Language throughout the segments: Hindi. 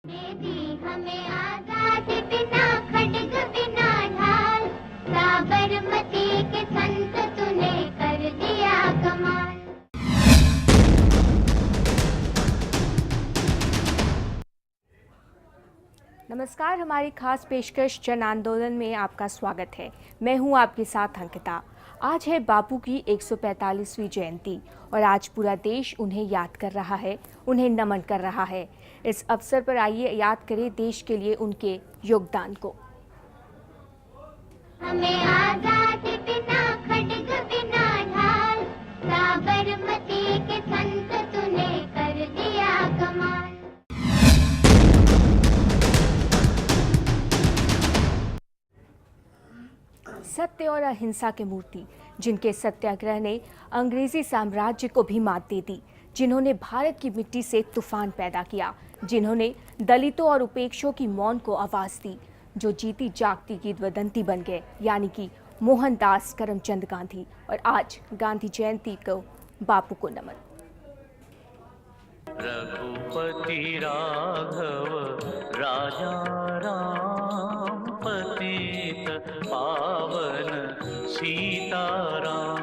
दे दी हमें आजादी बिना खड्ग बिना ढाल, साबरमती के संत तूने कर दिया कमाल। नमस्कार, हमारी खास पेशकश जन आंदोलन में आपका स्वागत है। मैं हूं आपके साथ अंकिता। आज है बापू की 145वीं जयंती और आज पूरा देश उन्हें याद कर रहा है, उन्हें नमन कर रहा है। इस अवसर पर आइए याद करें देश के लिए उनके योगदान को। हमें आजादी बिना खड्ग बिना ढाल, साबरमती के संत तूने कर दिया कमाल। सत्य और अहिंसा के मूर्ति, जिनके सत्याग्रह ने अंग्रेजी साम्राज्य को भी मात दे दी, जिन्होंने भारत की मिट्टी से तूफान पैदा किया, जिन्होंने दलितों और उपेक्षों की मौन को आवाज दी, जो जीती जागती किंवदंती बन गए, यानी कि मोहनदास करमचंद गांधी। और आज गांधी जयंती को बापू को नमन। रघुपति राघव राजा राम, पतित पावन सीताराम।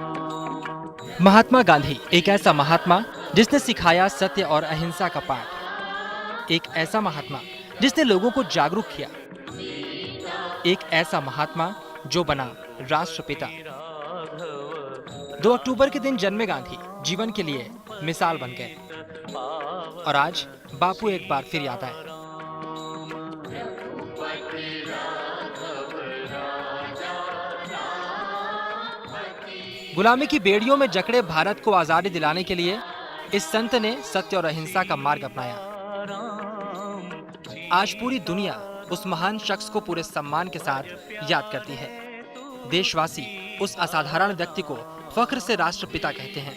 महात्मा गांधी एक ऐसा महात्मा जिसने सिखाया सत्य और अहिंसा का पाठ, एक ऐसा महात्मा जिसने लोगों को जागरूक किया, एक ऐसा महात्मा जो बना राष्ट्रपिता। 2 अक्टूबर के दिन जन्मे गांधी जीवन के लिए मिसाल बन गए और आज बापू एक बार फिर याद आए। गुलामी की बेड़ियों में जकड़े भारत को आजादी दिलाने के लिए इस संत ने सत्य और अहिंसा का मार्ग अपनाया। आज पूरी दुनिया उस महान शख्स को पूरे सम्मान के साथ याद करती है। देशवासी उस असाधारण व्यक्ति को फख्र से राष्ट्रपिता कहते हैं।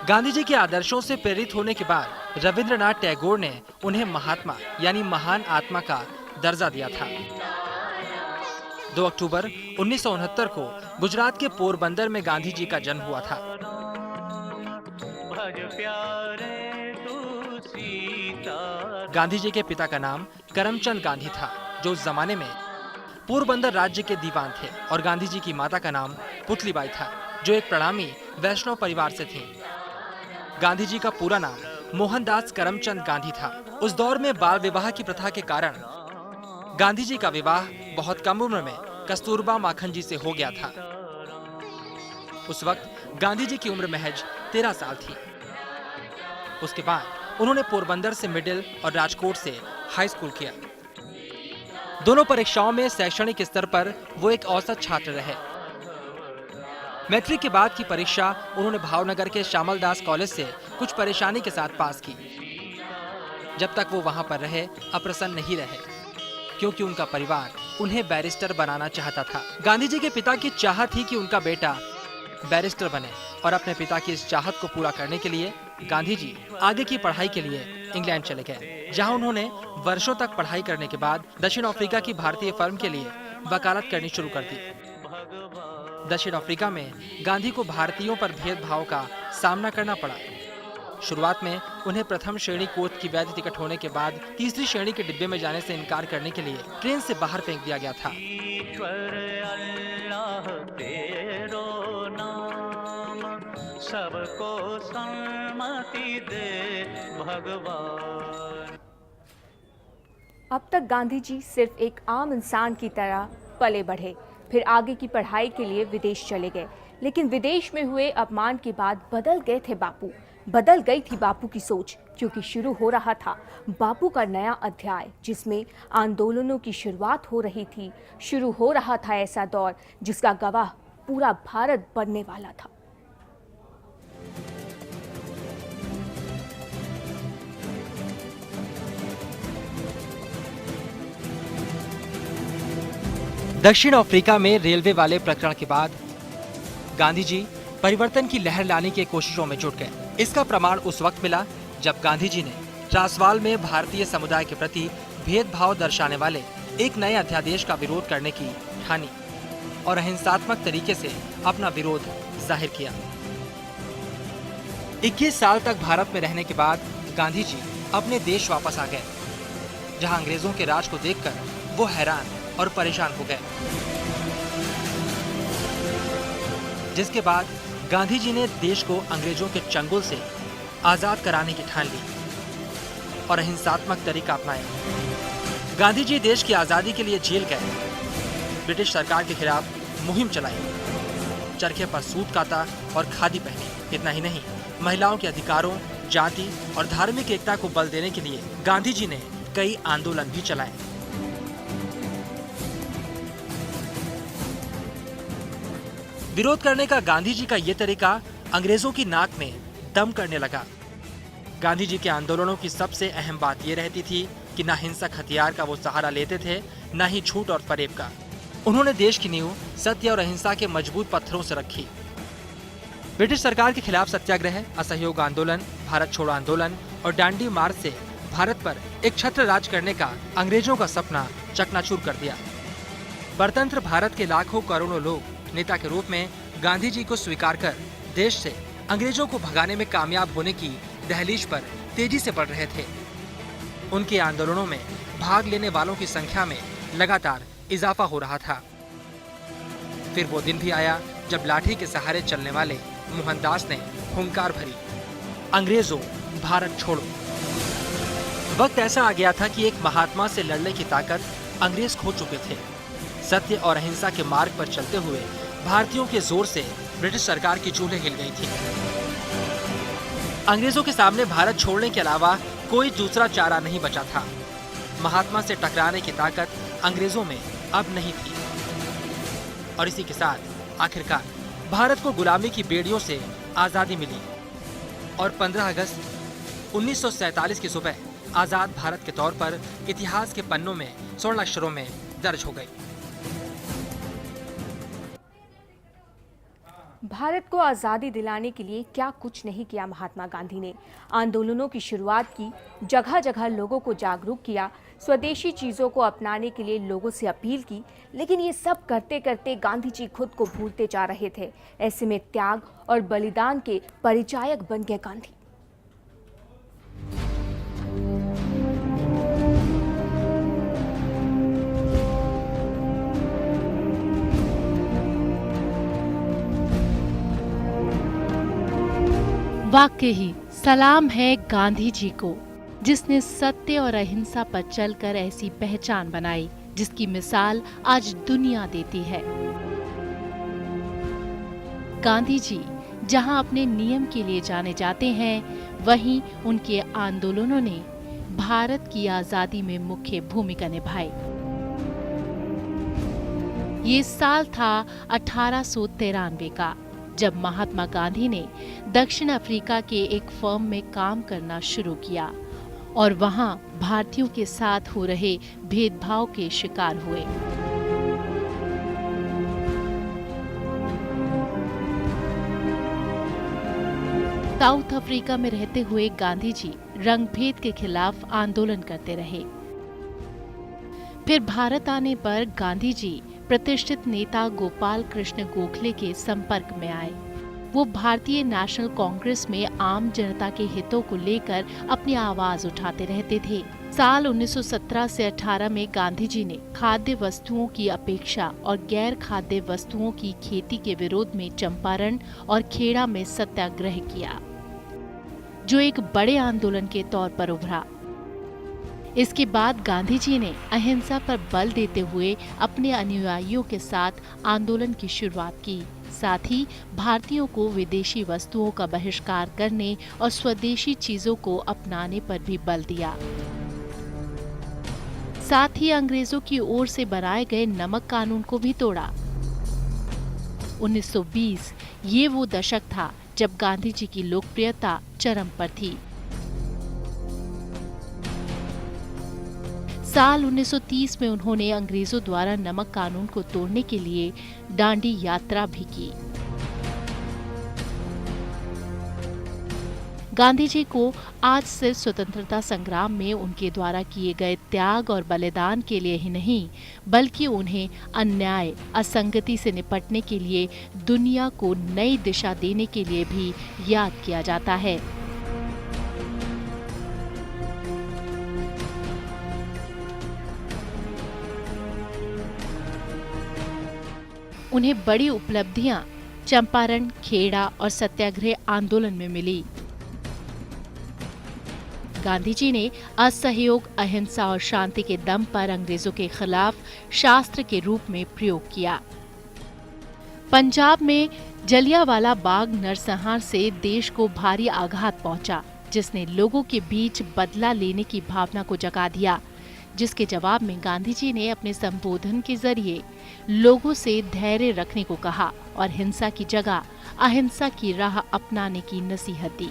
गांधी जी के आदर्शों से प्रेरित होने के बाद रविंद्रनाथ टैगोर ने उन्हें महात्मा यानी महान आत्मा का दर्जा दिया था। 2 अक्टूबर 1969 को गुजरात के पोरबंदर में गांधी जी का जन्म हुआ था। गांधी जी के पिता का नाम करमचंद गांधी था, जो उस जमाने में पोरबंदर राज्य के दीवान थे, और गांधी जी की माता का नाम पुतलीबाई था, जो एक प्रणामी वैष्णव परिवार से थी। गांधी जी का पूरा नाम मोहनदास करमचंद गांधी था। उस दौर में बाल विवाह की प्रथा के कारण गांधी जी का विवाह बहुत कम उम्र में कस्तूरबा माखन जी से हो गया था। उस वक्त गांधी जी की उम्र महज 13 साल थी। उसके बाद उन्होंने पोरबंदर से मिडिल और राजकोट से हाई स्कूल किया। दोनों परीक्षाओं में शैक्षणिक स्तर पर वो एक औसत छात्र रहे। मैट्रिक के बाद की परीक्षा उन्होंने भावनगर के श्यामलदास कॉलेज से कुछ परेशानी के साथ पास की। जब तक वो वहां पर रहे अप्रसन्न नहीं रहे, क्योंकि उनका परिवार उन्हें बैरिस्टर बनाना चाहता था। गांधी जी के पिता की चाह थी कि उनका बेटा बैरिस्टर बने, और अपने पिता की इस चाहत को पूरा करने के लिए गांधी जी आगे की पढ़ाई के लिए इंग्लैंड चले गए, जहां उन्होंने वर्षों तक पढ़ाई करने के बाद दक्षिण अफ्रीका की भारतीय फर्म के लिए वकालत करनी शुरू कर दी। दक्षिण अफ्रीका में गांधी को भारतीयों पर भेदभाव का सामना करना पड़ा। शुरुआत में उन्हें प्रथम श्रेणी कोच की वैध टिकट होने के बाद तीसरी श्रेणी के डिब्बे में जाने से इनकार करने के लिए ट्रेन से बाहर फेंक दिया गया था। सबको सम्मति दे भगवान। अब तक गांधी जी सिर्फ एक आम इंसान की तरह पले बढ़े, फिर आगे की पढ़ाई के लिए विदेश चले गए। लेकिन विदेश में हुए अपमान के बाद बदल गए थे बापू, बदल गई थी बापू की सोच, क्योंकि शुरू हो रहा था बापू का नया अध्याय, जिसमें आंदोलनों की शुरुआत हो रही थी। शुरू हो रहा था ऐसा दौर जिसका गवाह पूरा भारत बनने वाला था। दक्षिण अफ्रीका में रेलवे वाले प्रकरण के बाद गांधी जी परिवर्तन की लहर लाने की कोशिशों में जुट गए। इसका प्रमाण उस वक्त मिला जब गांधी जी ने ट्रांसवाल में भारतीय समुदाय के प्रति भेदभाव दर्शाने वाले एक नए अध्यादेश का विरोध करने की ठानी और अहिंसात्मक तरीके से अपना विरोध जाहिर किया। 21 साल तक भारत में रहने के बाद गांधी जी अपने देश वापस आ गए। जहां अंग्रेजों के राज को देखकर वो हैरान और परेशान हो गए। जिसके बाद गांधी जी ने देश को अंग्रेजों के चंगुल से आजाद कराने की ठान ली और अहिंसात्मक तरीका अपनाया। गांधी जी देश की आजादी के लिए जेल गए, ब्रिटिश सरकार के खिलाफ मुहिम चलाई, चरखे पर सूत काता और खादी पहनी। इतना ही नहीं, महिलाओं के अधिकारों, जाति और धार्मिक एकता को बल देने के लिए गांधी जी ने कई आंदोलन भी चलाए। विरोध करने का गांधी जी का ये तरीका अंग्रेजों की नाक में दम करने लगा। गांधी जी के आंदोलनों की सबसे अहम बात ये रहती थी कि ना हिंसक हथियार का वो सहारा लेते थे, ना ही झूठ और फरेब का। उन्होंने देश की नींव सत्य और अहिंसा के मजबूत पत्थरों से रखी। ब्रिटिश सरकार के खिलाफ सत्याग्रह, असहयोग आंदोलन, भारत छोड़ो आंदोलन और डांडी मार्च से भारत पर एक छत्र राज करने का अंग्रेजों का सपना चकनाचूर कर दिया। परतंत्र भारत के लाखों करोड़ों लोग नेता के रूप में गांधी जी को स्वीकार कर देश से अंग्रेजों को भगाने में कामयाब होने की दहलीज पर तेजी से बढ़ रहे थे। उनके आंदोलनों में भाग लेने वालों की संख्या में लगातार इजाफा हो रहा था। फिर वो दिन भी आया जब लाठी के सहारे चलने वाले मोहनदास ने हुंकार भरी, अंग्रेजों भारत छोड़ो। वक्त ऐसा आ गया था कि एक महात्मा से लड़ने की ताकत अंग्रेज खो चुके थे। सत्य और अहिंसा के मार्ग पर चलते हुए भारतीयों के जोर से ब्रिटिश सरकार की चूल्हे हिल गई थी। अंग्रेजों के सामने भारत छोड़ने के अलावा कोई दूसरा चारा नहीं बचा था। महात्मा से टकराने की ताकत अंग्रेजों में अब नहीं थी। और इसी के साथ आखिरकार भारत को गुलामी की बेड़ियों से आजादी मिली और 15 अगस्त 1947 की सुबह आजाद भारत के तौर पर इतिहास के पन्नों में स्वर्ण अक्षरों में दर्ज हो गई। भारत को आज़ादी दिलाने के लिए क्या कुछ नहीं किया महात्मा गांधी ने। आंदोलनों की शुरुआत की, जगह जगह लोगों को जागरूक किया, स्वदेशी चीज़ों को अपनाने के लिए लोगों से अपील की। लेकिन ये सब करते करते गांधी जी खुद को भूलते जा रहे थे। ऐसे में त्याग और बलिदान के परिचायक बन गए गांधी। वाकई सलाम है गांधी जी को, जिसने सत्य और अहिंसा पर चलकर ऐसी पहचान बनाई जिसकी मिसाल आज दुनिया देती है। गांधी जी जहां अपने नियम के लिए जाने जाते हैं, वहीं उनके आंदोलनों ने भारत की आजादी में मुख्य भूमिका निभाई। ये साल था 1893 का, जब महात्मा गांधी ने दक्षिण अफ्रीका के एक फर्म में काम करना शुरू किया और वहां भारतीयों के साथ हो रहे भेदभाव के शिकार हुए। साउथ अफ्रीका में रहते हुए गांधी जी रंगभेद के खिलाफ आंदोलन करते रहे। फिर भारत आने पर गांधी जी प्रतिष्ठित नेता गोपाल कृष्ण गोखले के संपर्क में आए। वो भारतीय नेशनल कांग्रेस में आम जनता के हितों को लेकर अपनी आवाज उठाते रहते थे। साल 1917 से 18 में गांधी जी ने खाद्य वस्तुओं की अपेक्षा और गैर खाद्य वस्तुओं की खेती के विरोध में चंपारण और खेड़ा में सत्याग्रह किया, जो एक बड़े आंदोलन के तौर पर उभरा। इसके बाद गांधी जी ने अहिंसा पर बल देते हुए अपने अनुयायियों के साथ आंदोलन की शुरुआत की। साथ ही भारतीयों को विदेशी वस्तुओं का बहिष्कार करने और स्वदेशी चीजों को अपनाने पर भी बल दिया। साथ ही अंग्रेजों की ओर से बनाए गए नमक कानून को भी तोड़ा। 1920 ये वो दशक था जब गांधी जी की लोकप्रियता चरम पर थी। साल 1930 में उन्होंने अंग्रेजों द्वारा नमक कानून को तोड़ने के लिए दांडी यात्रा भी की। गांधी जी को आज सिर्फ स्वतंत्रता संग्राम में उनके द्वारा किए गए त्याग और बलिदान के लिए ही नहीं, बल्कि उन्हें अन्याय, असंगति से निपटने के लिए दुनिया को नई दिशा देने के लिए भी याद किया जाता है। उन्हें बड़ी उपलब्धियां चंपारण, खेड़ा और सत्याग्रह आंदोलन में मिली। गांधी जी ने असहयोग, अहिंसा और शांति के दम पर अंग्रेजों के खिलाफ शास्त्र के रूप में प्रयोग किया। पंजाब में जलियांवाला बाग नरसंहार से देश को भारी आघात पहुंचा, जिसने लोगों के बीच बदला लेने की भावना को जगा दिया, जिसके जवाब में गांधी जी ने अपने संबोधन के जरिए लोगों से धैर्य रखने को कहा और हिंसा की जगह अहिंसा की राह अपनाने की नसीहत दी।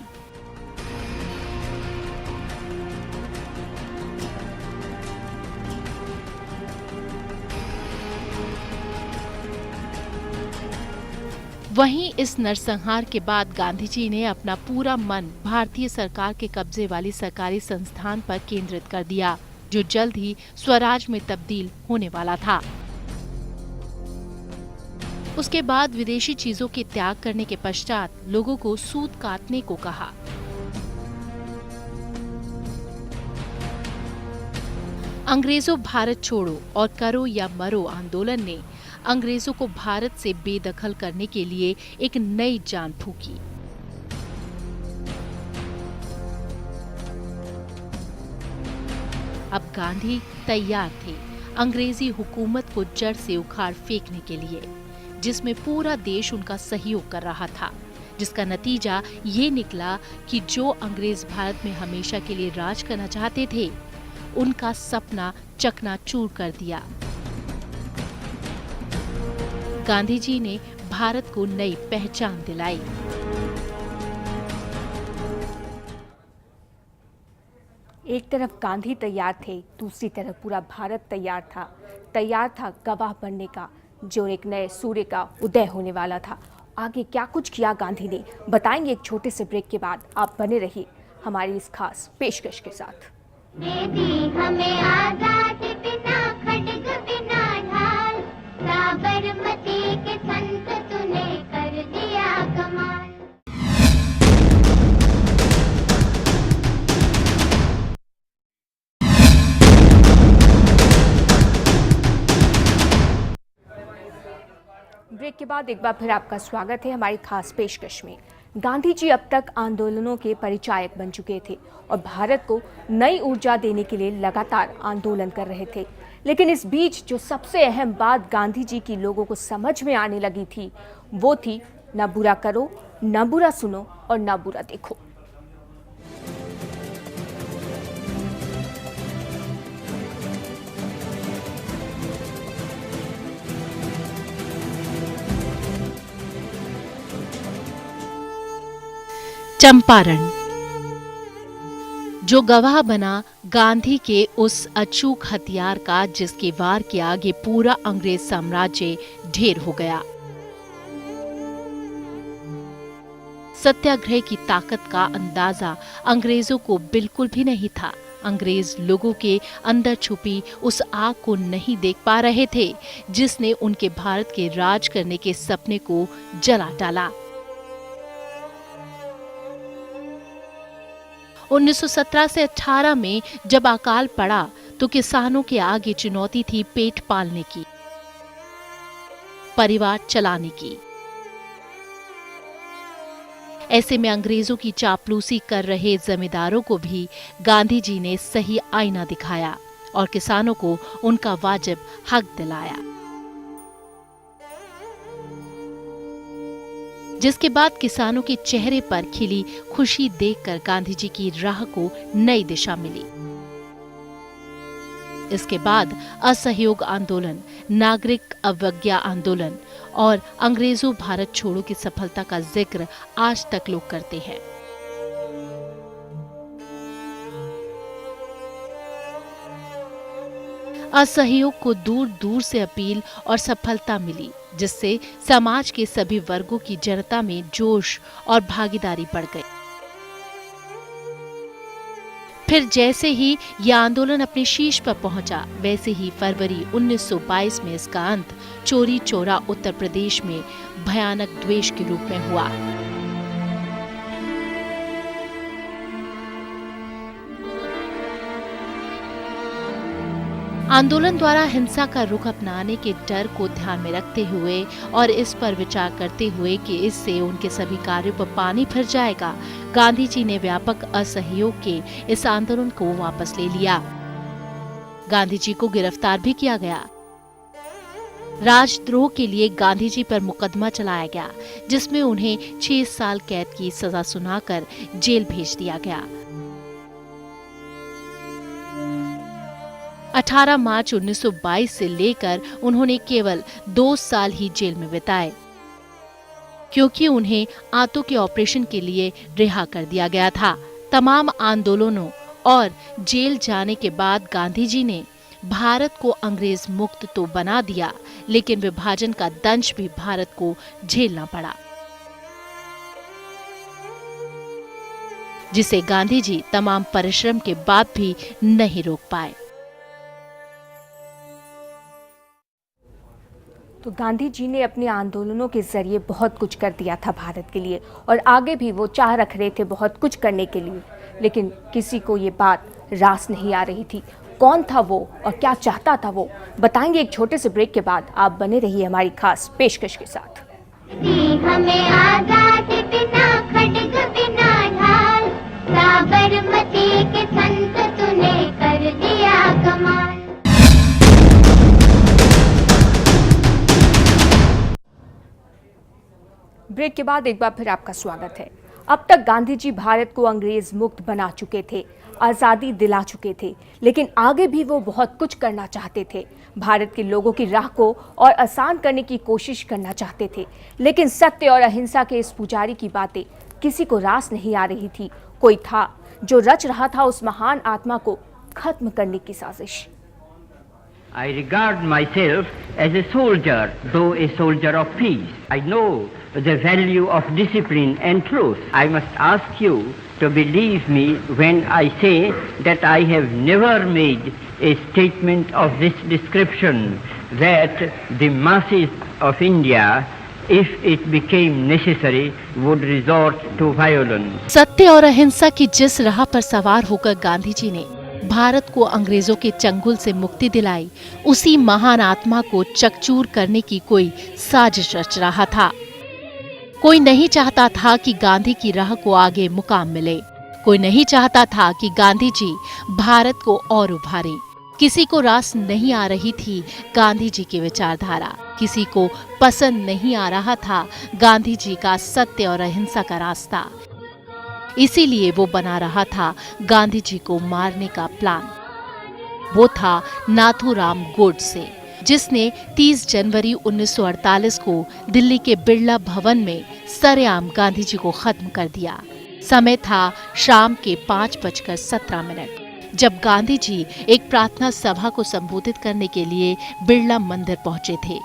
वहीं इस नरसंहार के बाद गांधी जी ने अपना पूरा मन भारतीय सरकार के कब्जे वाली सरकारी संस्थान पर केंद्रित कर दिया, जो जल्द ही स्वराज में तब्दील होने वाला था। उसके बाद विदेशी चीजों के त्याग करने के पश्चात लोगों को सूत काटने को कहा। अंग्रेजों भारत छोड़ो और करो या मरो आंदोलन ने अंग्रेजों को भारत से बेदखल करने के लिए एक नई जान फूंकी। अब गांधी तैयार थे अंग्रेजी हुकूमत को जड़ से उखाड़ फेंकने के लिए, जिसमें पूरा देश उनका सहयोग कर रहा था, जिसका नतीजा ये निकला कि जो अंग्रेज भारत में हमेशा के लिए राज करना चाहते थे, उनका सपना चकनाचूर कर दिया। गांधी जी ने भारत को नई पहचान दिलाई। एक तरफ गांधी तैयार थे, दूसरी तरफ पूरा भारत तैयार था गवाह बनने का, जो एक नए सूर्य का उदय होने वाला था। आगे क्या कुछ किया गांधी ने, बताएंगे एक छोटे से ब्रेक के बाद। आप बने रहिए हमारी इस खास पेशकश के साथ। दे दी हमें आजादी बिना खड्ग बिना ढाल, साबरमती के संत तूने कर दिया कमाल। ब्रेक के बाद एक बार फिर आपका स्वागत है हमारी खास पेशकश में। गांधी जी अब तक आंदोलनों के परिचायक बन चुके थे और भारत को नई ऊर्जा देने के लिए लगातार आंदोलन कर रहे थे। लेकिन इस बीच जो सबसे अहम बात गांधी जी की लोगों को समझ में आने लगी थी, वो थी न बुरा करो, न बुरा सुनो और न बुरा देखो। चंपारण, जो गवाह बना गांधी के उस अचूक हथियार का, जिसके वार के आगे पूरा अंग्रेज साम्राज्य ढेर हो गया। सत्याग्रह की ताकत का अंदाजा अंग्रेजों को बिल्कुल भी नहीं था। अंग्रेज लोगों के अंदर छुपी उस आग को नहीं देख पा रहे थे, जिसने उनके भारत के राज करने के सपने को जला डाला। 1917 से 18 में जब अकाल पड़ा तो किसानों के आगे चुनौती थी पेट पालने की, परिवार चलाने की। ऐसे में अंग्रेजों की चापलूसी कर रहे जमींदारों को भी गांधी जी ने सही आईना दिखाया और किसानों को उनका वाजिब हक दिलाया, जिसके बाद किसानों के चेहरे पर खिली खुशी देखकर गांधी जी की राह को नई दिशा मिली। इसके बाद असहयोग आंदोलन, नागरिक अवज्ञा आंदोलन और अंग्रेजों भारत छोड़ो की सफलता का जिक्र आज तक लोग करते हैं। असहयोग को दूर दूर से अपील और सफलता मिली, जिससे समाज के सभी वर्गों की जनता में जोश और भागीदारी बढ़ गई। फिर जैसे ही यह आंदोलन अपने शीर्ष पर पहुंचा, वैसे ही फरवरी 1922 में इसका अंत चोरी चौरा उत्तर प्रदेश में भयानक द्वेष के रूप में हुआ। आंदोलन द्वारा हिंसा का रुख अपनाने के डर को ध्यान में रखते हुए और इस पर विचार करते हुए कि इससे उनके सभी कार्यों पर पानी फिर जाएगा, गांधी जी ने व्यापक असहयोग के इस आंदोलन को वापस ले लिया। गांधी जी को गिरफ्तार भी किया गया। राजद्रोह के लिए गांधी जी पर मुकदमा चलाया गया, जिसमें उन्हें 6 साल कैद की सजा सुनाकर जेल भेज दिया गया। 18 मार्च 1922 से लेकर उन्होंने केवल 2 साल ही जेल में बिताए, क्योंकि उन्हें आंतों के ऑपरेशन के लिए रिहा कर दिया गया था। तमाम आंदोलनों और जेल जाने के बाद गांधी जी ने भारत को अंग्रेज मुक्त तो बना दिया, लेकिन विभाजन का दंश भी भारत को झेलना पड़ा, जिसे गांधी जी तमाम परिश्रम के बाद भी नहीं रोक पाए। तो गांधी जी ने अपने आंदोलनों के जरिए बहुत कुछ कर दिया था भारत के लिए, और आगे भी वो चाह रख रहे थे बहुत कुछ करने के लिए, लेकिन किसी को ये बात रास नहीं आ रही थी। कौन था वो और क्या चाहता था वो, बताएंगे एक छोटे से ब्रेक के बाद। आप बने रहिए हमारी खास पेशकश के साथ। हमें आजाद बिना खड्ग बिना ढाल, साबरमती के संत तूने कर दिया कमाल। ब्रेक के बाद एक बार फिर आपका स्वागत है। अब तक गांधी जी भारत को अंग्रेज मुक्त बना चुके थे, आज़ादी दिला चुके थे, लेकिन आगे भी वो बहुत कुछ करना चाहते थे। भारत के लोगों की राह को और आसान करने की कोशिश करना चाहते थे, लेकिन सत्य और अहिंसा के इस पुजारी की बातें किसी को रास नहीं आ रही थी। कोई था जो रच रहा था उस महान आत्मा को खत्म करने की साजिश। I regard myself as a soldier, though a soldier of peace. I know the value of discipline and truth. I must ask you to believe me when I say that I have never made a statement of this description, that the masses of India, if it became necessary, would resort to violence. सत्य और अहिंसा की जिस राह पर सवार होकर गांधी जी ने भारत को अंग्रेजों के चंगुल से मुक्ति दिलाई, उसी महान आत्मा को चकचूर करने की कोई साजिश रच रहा था। कोई नहीं चाहता था कि गांधी की राह को आगे मुकाम मिले। कोई नहीं चाहता था कि गांधी जी भारत को और उभारे। किसी को रास नहीं आ रही थी गांधी जी की विचारधारा। किसी को पसंद नहीं आ रहा था गांधी जी का सत्य और अहिंसा का रास्ता। इसीलिए वो बना रहा था गांधी जी को मारने का प्लान। वो था नाथूराम गोडसे, जिसने 30 जनवरी 1948 को दिल्ली के बिरला भवन में सरेआम गांधी जी को खत्म कर दिया। समय था शाम के 5:17, जब गांधी जी एक प्रार्थना सभा को संबोधित करने के लिए बिरला मंदिर पहुंचे थे।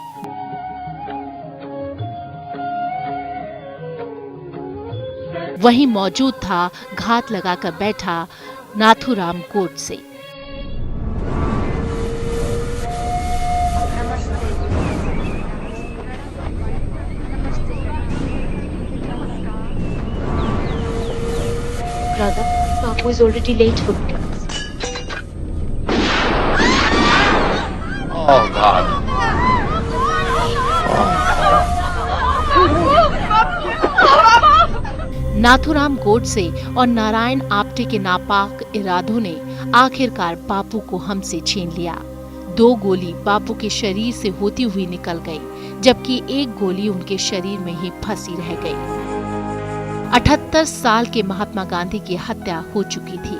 वहीं मौजूद था घात लगाकर बैठा Nathuram Godse. Brother, Bapu is already late for class. Oh God. Nathuram Godse और नारायण आप्टे के नापाक इरादों ने आखिरकार बापू को हमसे छीन लिया। 2 गोली बापू के शरीर से होती हुई निकल गई, जबकि 1 गोली उनके शरीर में ही फंसी रह गई। 78 साल के महात्मा गांधी की हत्या हो चुकी थी।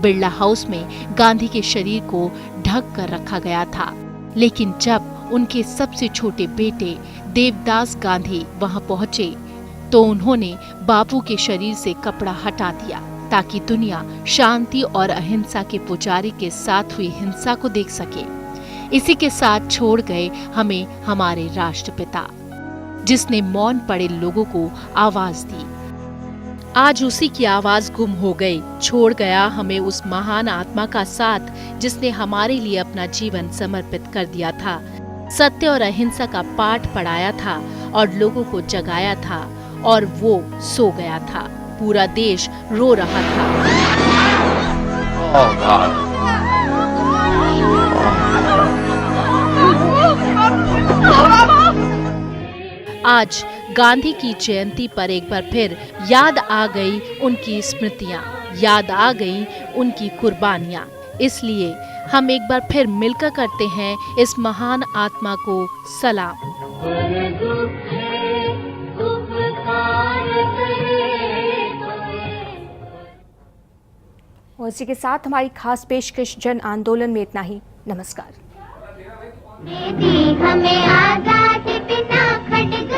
बिरला हाउस में गांधी के शरीर को ढक कर रखा गया था, लेकिन जब उनके सबसे छोटे बेटे देवदास गांधी वहां पहुंचे तो उन्होंने बापू के शरीर से कपड़ा हटा दिया, ताकि दुनिया शांति और अहिंसा के पुजारी के साथ हुई हिंसा को देख सके। इसी के साथ छोड़ गए हमें हमारे राष्ट्रपिता, जिसने मौन पड़े लोगों को आवाज दी। आज उसी की आवाज गुम हो गई। छोड़ गया हमें उस महान आत्मा का साथ, जिसने हमारे लिए अपना जीवन समर्पित कर दिया था, सत्य और अहिंसा का पाठ पढ़ाया था और लोगों को जगाया था, और वो सो गया था। पूरा देश रो रहा था। Oh God. आज गांधी की जयंती पर एक बार फिर याद आ गई उनकी स्मृतियां, याद आ गई उनकी कुर्बानियां। इसलिए हम एक बार फिर मिलकर करते हैं इस महान आत्मा को सलाम। और इसी के साथ हमारी खास पेशकश जन आंदोलन में इतना ही। नमस्कार। दे दी हमें आजादी बिना खड्ग